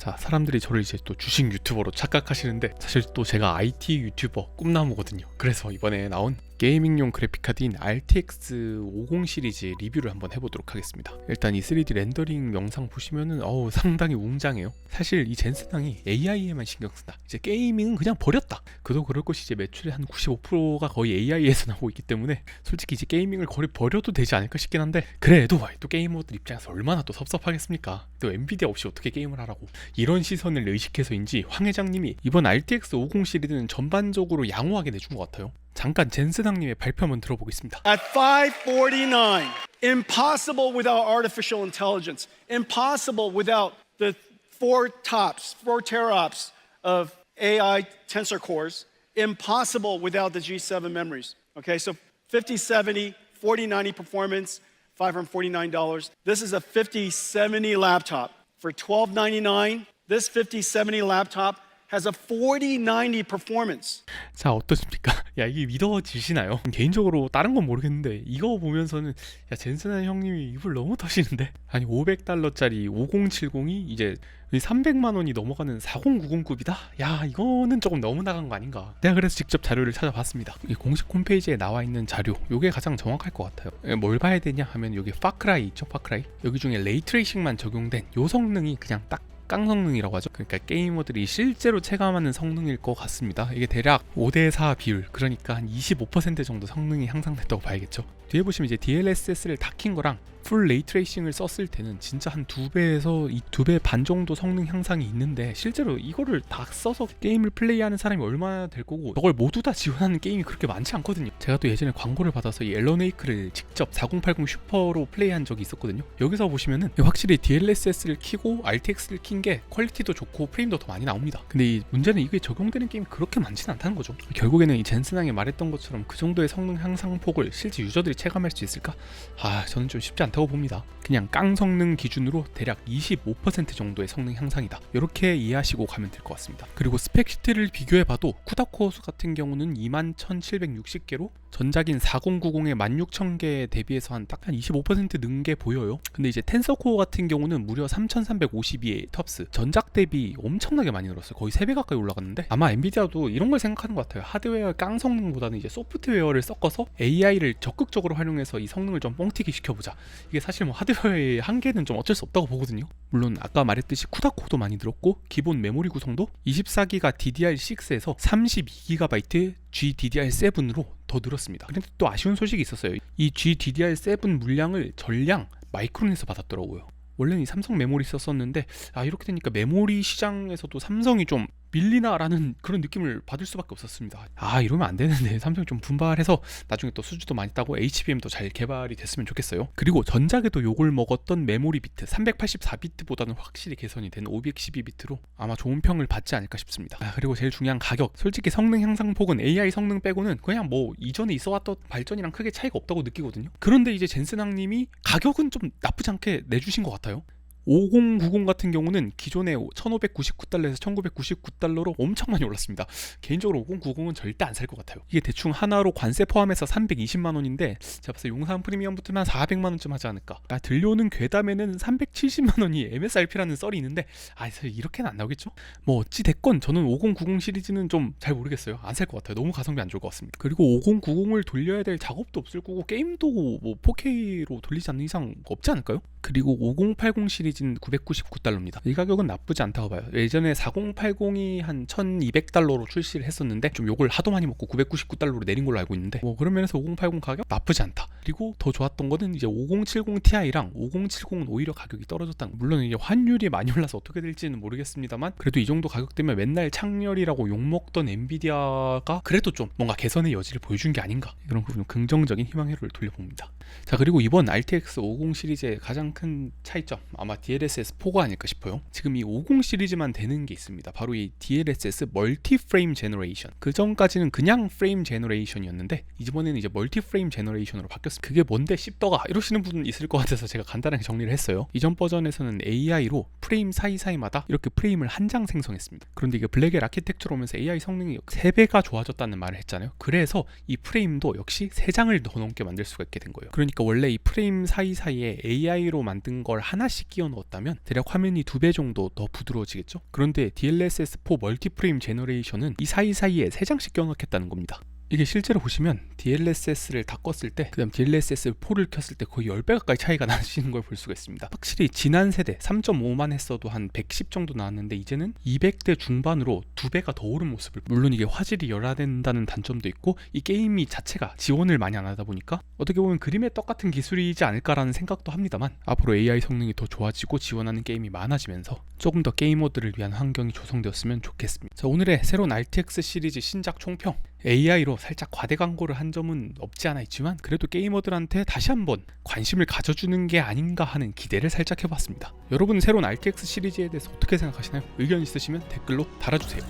자, 사람들이 저를 이제 또 주식 유튜버로 착각하시는데 사실 또 제가 IT 유튜버 꿈나무거든요. 그래서 이번에 나온 게이밍용 그래픽카드인 RTX 50 시리즈 리뷰를 한번 해보도록 하겠습니다. 일단 이 3D 렌더링 영상 보시면은 상당히 웅장해요. 사실 이 젠슨항이 AI에만 신경 쓴다, 이제 게이밍은 그냥 버렸다, 그도 그럴 것이 이제 매출의 한 95%가 거의 AI에서 나오고 있기 때문에 솔직히 이제 게이밍을 거의 버려도 되지 않을까 싶긴 한데, 그래도 또 게이머들 입장에서 얼마나 또 섭섭하겠습니까? 또 엔비디아 없이 어떻게 게임을 하라고, 이런 시선을 의식해서인지 황 회장님이 이번 RTX 50 시리즈는 전반적으로 양호하게 내준 것 같아요. 잠깐 젠슨항님의 발표 한번 들어보겠습니다. At 549, impossible without artificial intelligence, impossible without the 4 teraops of AI tensor cores, impossible without the G7 memories. Okay, so 5070, 4090 performance, $549. This is a 5070 laptop for $1299. This 5070 laptop has a 4090 performance. 자, 어떠십니까? 야, 이게 믿어지시나요? 개인적으로 다른 건 모르겠는데 이거 보면서는 야, 젠슨한 형님이 입을 너무 터시는데, 아니 $500짜리 5070이 이제 300만 원이 넘어가는 4090급이다? 야, 이거는 조금 너무 나간 거 아닌가? 내가 그래서 직접 자료를 찾아봤습니다. 이 공식 홈페이지에 나와 있는 자료, 요게 가장 정확할 것 같아요. 뭘 봐야 되냐 하면 여기 파크라이 있죠, 파크라이. 여기 중에 레이트레이싱만 적용된 요 성능이 그냥 딱 깡성능이라고 하죠. 그러니까 게이머들이 실제로 체감하는 성능일 것 같습니다. 이게 대략 5대4 비율, 그러니까 한 25% 정도 성능이 향상됐다고 봐야겠죠. 뒤에 보시면 이제 DLSS를 다 킨 거랑 풀 레이트레이싱을 썼을 때는 진짜 한 2배에서 2배 반 정도 성능 향상이 있는데, 실제로 이거를 다 써서 게임을 플레이하는 사람이 얼마나 될 거고, 저걸 모두 다 지원하는 게임이 그렇게 많지 않거든요. 제가 또 예전에 광고를 받아서 이 앨런 웨이크를 직접 4080 슈퍼로 플레이한 적이 있었거든요. 여기서 보시면은 확실히 DLSS를 키고 RTX를 킨 게 퀄리티도 좋고 프레임도 더 많이 나옵니다. 근데 이 문제는 이게 적용되는 게임이 그렇게 많지는 않다는 거죠. 결국에는 이 젠슨항이 말했던 것처럼 그 정도의 성능 향상 폭을 실제 유저들이 체감할 수 있을까? 저는 좀 쉽지 않다고 봅니다. 그냥 깡 성능 기준으로 대략 25% 정도의 성능 향상이다, 이렇게 이해하시고 가면 될 것 같습니다. 그리고 스펙 시트를 비교해봐도 쿠다코어 수 같은 경우는 21,760개로 전작인 4090의 16,000개에 대비해서 한 25% 는 게 보여요. 근데 이제 텐서코어 같은 경우는 무려 3,352의 텁스, 전작 대비 엄청나게 많이 늘었어요. 거의 3배 가까이 올라갔는데, 아마 엔비디아도 이런 걸 생각하는 것 같아요. 하드웨어 깡 성능보다는 이제 소프트웨어를 섞어서 AI를 적극적으로 활용해서 이 성능을 좀 뻥튀기 시켜보자. 이게 사실 뭐 하드웨어의 한계는 좀 어쩔 수 없다고 보거든요. 물론 아까 말했듯이 쿠다코도 많이 늘었고, 기본 메모리 구성도 24기가 DDR6에서 32GB GDDR7으로 더 늘었습니다. 그런데 또 아쉬운 소식이 있었어요. 이 GDDR7 물량을 전량 마이크론에서 받았더라고요. 원래는 이 삼성 메모리 썼었는데, 이렇게 되니까 메모리 시장에서도 삼성이 좀 밀리나라는 그런 느낌을 받을 수밖에 없었습니다. 이러면 안 되는데 삼성이 좀 분발해서 나중에 또 수주도 많이 따고 HBM도 잘 개발이 됐으면 좋겠어요. 그리고 전작에도 욕을 먹었던 메모리 비트 384비트보다는 확실히 개선이 된 512비트로 아마 좋은 평을 받지 않을까 싶습니다. 그리고 제일 중요한 가격, 솔직히 성능 향상폭은 AI 성능 빼고는 그냥 뭐 이전에 있어왔던 발전이랑 크게 차이가 없다고 느끼거든요. 그런데 이제 젠슨항님이 가격은 좀 나쁘지 않게 내주신 것 같아요. 5090 같은 경우는 기존에 1599달러에서 1999달러로 엄청 많이 올랐습니다. 개인적으로 5090은 절대 안 살 것 같아요. 이게 대충 하나로 관세 포함해서 320만원인데 제가 봤을 때 용산 프리미엄 붙으면 400만원쯤 하지 않을까. 들려오는 괴담에는 370만원이 MSRP라는 썰이 있는데 이렇게는 안 나오겠죠? 뭐 어찌됐건 저는 5090 시리즈는 좀 잘 모르겠어요. 안 살 것 같아요. 너무 가성비 안 좋을 것 같습니다. 그리고 5090을 돌려야 될 작업도 없을 거고, 게임도 뭐 4K로 돌리지 않는 이상 없지 않을까요? 그리고 5080 시리즈는 999달러입니다. 이 가격은 나쁘지 않다고 봐요. 예전에 4080이 한 1200달러로 출시를 했었는데 좀 욕을 하도 많이 먹고 999달러로 내린 걸로 알고 있는데, 뭐 그런 면에서 5080 가격 나쁘지 않다. 그리고 더 좋았던 거는 이제 5070 Ti랑 5070은 오히려 가격이 떨어졌다는 거. 물론 이제 환율이 많이 올라서 어떻게 될지는 모르겠습니다만, 그래도 이 정도 가격대면 맨날 창렬이라고 욕먹던 엔비디아가 그래도 좀 뭔가 개선의 여지를 보여준 게 아닌가, 이런 부분 긍정적인 희망회로를 돌려봅니다. 자, 그리고 이번 RTX 50 시리즈의 가장 큰 차이점, 아마 DLSS4가 아닐까 싶어요. 지금 이 50 시리즈만 되는 게 있습니다. 바로 이 DLSS 멀티 프레임 제너레이션. 그 전까지는 그냥 프레임 제너레이션이었는데 이번에는 이제 멀티 프레임 제너레이션으로 바뀌었습니다. 그게 뭔데 씹더가 이러시는 분 있을 것 같아서 제가 간단하게 정리를 했어요. 이전 버전에서는 AI로 프레임 사이사이마다 이렇게 프레임을 한 장 생성했습니다. 그런데 이게 블랙엘 아키텍처로 오면서 AI 성능이 3배가 좋아졌다는 말을 했잖아요. 그래서 이 프레임도 역시 3장을 더 넘게 만들 수가 있게 된 거예요. 그러니까 원래 이 프레임 사이사이에 AI로 기반으로 만든 걸 하나씩 끼워 넣었다면 대략 화면이 2배 정도 더 부드러워지겠죠. 그런데 DLSS4 멀티프레임 제너레이션은 이 사이사이에 3장씩 끼워 넣겠다는 겁니다. 이게 실제로 보시면 DLSS를 다 껐을 때 그다음 DLSS4를 켰을 때 거의 10배 가까이 차이가 나시는 걸 볼 수가 있습니다. 확실히 지난 세대 3.5만 했어도 한 110 정도 나왔는데 이제는 200대 중반으로 2배가 더 오른 모습을, 물론 이게 화질이 열화된다는 단점도 있고 이 게임이 자체가 지원을 많이 안 하다 보니까 어떻게 보면 그림의 떡 같은 기술이지 않을까라는 생각도 합니다만, 앞으로 AI 성능이 더 좋아지고 지원하는 게임이 많아지면서 조금 더 게이머들을 위한 환경이 조성되었으면 좋겠습니다. 자, 오늘의 새로운 RTX 시리즈 신작 총평, AI로 살짝 과대 광고를 한 점은 없지 않아 있지만 그래도 게이머들한테 다시 한번 관심을 가져주는 게 아닌가 하는 기대를 살짝 해봤습니다. 여러분 새로운 RTX 시리즈에 대해서 어떻게 생각하시나요? 의견 있으시면 댓글로 달아주세요.